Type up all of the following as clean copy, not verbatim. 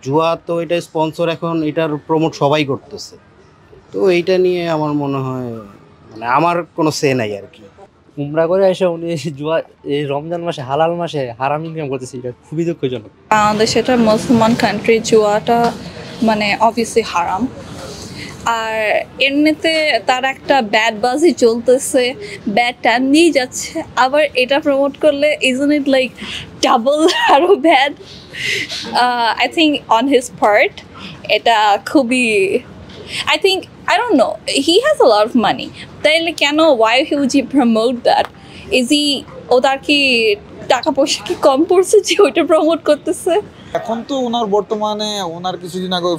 জুয়া তো এটা স্পন্সর, এখন এটার প্রমোট সবাই করতেছে। তো এইটা নিয়ে আমার মনে হয় মানে আমার কোনো সে নাই আর কি। উমরা করে এসে উনি জুয়া এই রমজান মাসে হালাল মাসে হারাম ইনকাম করতেছে, এটা খুবই দুঃখজনক। বাংলাদেশ এটা মুসলমান কান্ট্রি, জুয়াটা মানে অবভিয়াসলি হারাম। আর এমনিতে তার একটা ব্যাড বাজি চলতেছে, ব্যাড টাইম নিয়ে যাচ্ছে, আবার এটা প্রমোট করলে ইজন্ট ইট লাইক ডাবল আরও bad. I think on his part এটা খুবই, I think, I don't know, he has a lot of money. তাইলে কেন, why would he promote that? Is he, ওটার কি টাকা পয়সা কি কম পড়ছে যে ওইটা প্রমোট করতেছে? এখন তো ওনার বর্তমানে ওনার কিছুদিন আগে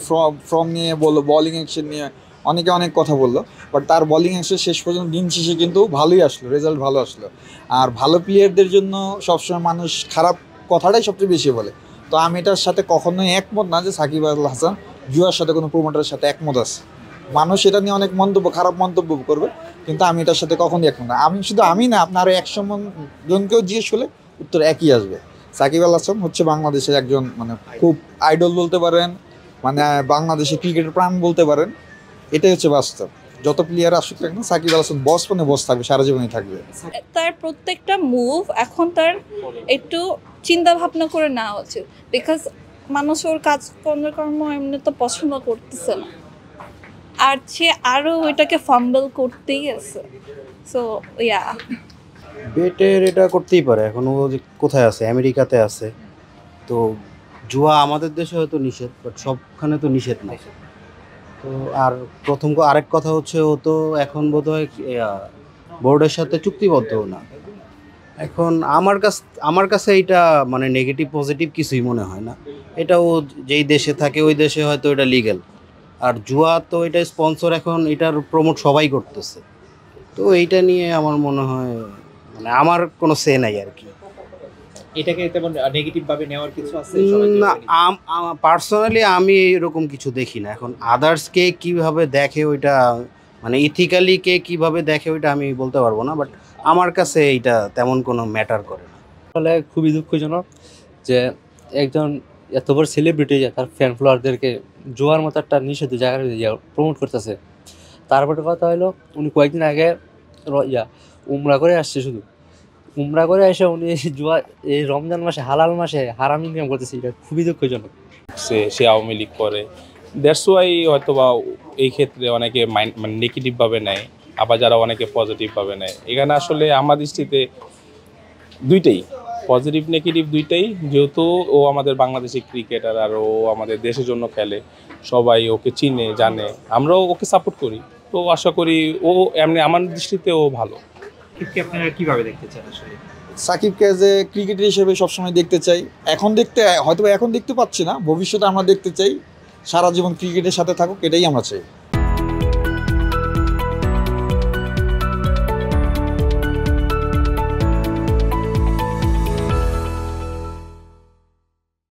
ফর্ম নিয়ে বললো, বোলিং অ্যাকশন নিয়ে অনেকে অনেক কথা বললো, বাট তার বোলিং অ্যাকশন শেষ পর্যন্ত দিন শেষে কিন্তু ভালোই আসলো, রেজাল্ট ভালো আসলো। আর ভালো প্লেয়ারদের জন্য সবসময় মানুষ খারাপ কথাটাই সবচেয়ে বেশি বলে। তো আমি এটার সাথে কখনোই একমত না যে সাকিব আল হাসান জুয়ার সাথে কোনো প্রমোটারের সাথে একমত আছে। মানুষ এটা নিয়ে অনেক খারাপ মন্তব্য করবে, কিন্তু আমি এটার সাথে কখনোই একমত না। আমি না, আপনার 100 জনকেও জিজ্ঞেস করলে উত্তর একই আসবে। সাকিব আল হাসান হচ্ছে বাংলাদেশের একজন মানে খুব আইডল বলতে পারেন, মানে বাংলাদেশের ক্রিকেটের প্রাণ বলতে পারেন। এটাই হচ্ছে বাস্তব। যত প্লেয়ার আসুক না, সাকিব আল হাসান বস মানে বস থাকবে, সারা জীবনই থাকবে। তার প্রত্যেকটা মুভ এখন তার একটু চিন্তা ভাবনা করে নেওয়া উচিত, বিকজ মানুষ ওর কর্ম এমনি তো পছন্দ করতেছে না, আর সে আরও ওইটাকে ফাম্বল করতেই আছে। সো ইয়া, বেটের এটা করতেই পারে। এখন ও যে কোথায় আছে, আমেরিকাতে আছে। তো জুয়া আমাদের দেশে হয়তো নিষেধ, বাট সবখানে তো নিষেধ নাই। তো আর আরেক কথা হচ্ছে, ও তো এখন বোধহয় বোর্ডের সাথে চুক্তিবদ্ধও না। এখন আমার কাছে এটা মানে নেগেটিভ পজিটিভ কিছুই মনে হয় না। এটা ও যেই দেশে থাকে ওই দেশে হয়তো এটা লিগ্যাল। আর জুয়া তো এটা স্পন্সর, এখন এটার প্রমোট সবাই করতেছে। তো এইটা নিয়ে আমার মনে হয় মানে আমার কোনো সে নাই আর কি। এটাকে তেমন নেগেটিভ ভাবে নেওয়ার কিছু আছে না, পার্সোনালি আমি এরকম কিছু দেখি না। এখন আদার্স কে কিভাবে দেখে ওইটা, মানে ইথিক্যালি কে কিভাবে দেখে ওইটা আমি বলতে পারবো না, বাট আমার কাছে এইটা তেমন কোনো ম্যাটার করে না। আসলে খুবই দুঃখজনক যে একজন এত বড় সেলিব্রিটি তার ফ্যান ফলোয়ারদেরকে জুয়ার মতো একটা নিষিদ্ধ জায়গায় প্রমোট করতেছে। তারপরে কথা হলো, উনি কয়েকদিন আগে উমরা করে আসছে, শুধু উমরা করে এসে উনি জুয়া এই রমজান মাসে হালাল মাসে হারাম ইনকাম করতেছে, এটা খুবই দুঃখজনক। সে আওয়ামী লীগ করে, দ্যাটস ওয়াই হয়তো বা এই ক্ষেত্রে অনেকে মানে নেগেটিভভাবে নেয়, আবার যারা অনেকে পজিটিভভাবে নেয়। এখানে আসলে আমার দৃষ্টিতে দুইটাই পজিটিভ নেগেটিভ দুইটাই, যেহেতু ও আমাদের বাংলাদেশি ক্রিকেটার আর ও আমাদের দেশের জন্য খেলে, সবাই ওকে চিনে জানে, আমরাও ওকে সাপোর্ট করি। তো আশা করি ও এমনি আমার দৃষ্টিতে ও ভালো। আপনারা কিভাবে দেখতে চান আসলে? সাকিবকে যে ক্রিকেটার হিসেবে সবসময় দেখতে চাই। এখন দেখতে পাচ্ছি না, ভবিষ্যতে আমরা দেখতে চাই সারা জীবন ক্রিকেটের সাথে থাকুক, এটাই আমরা চাই।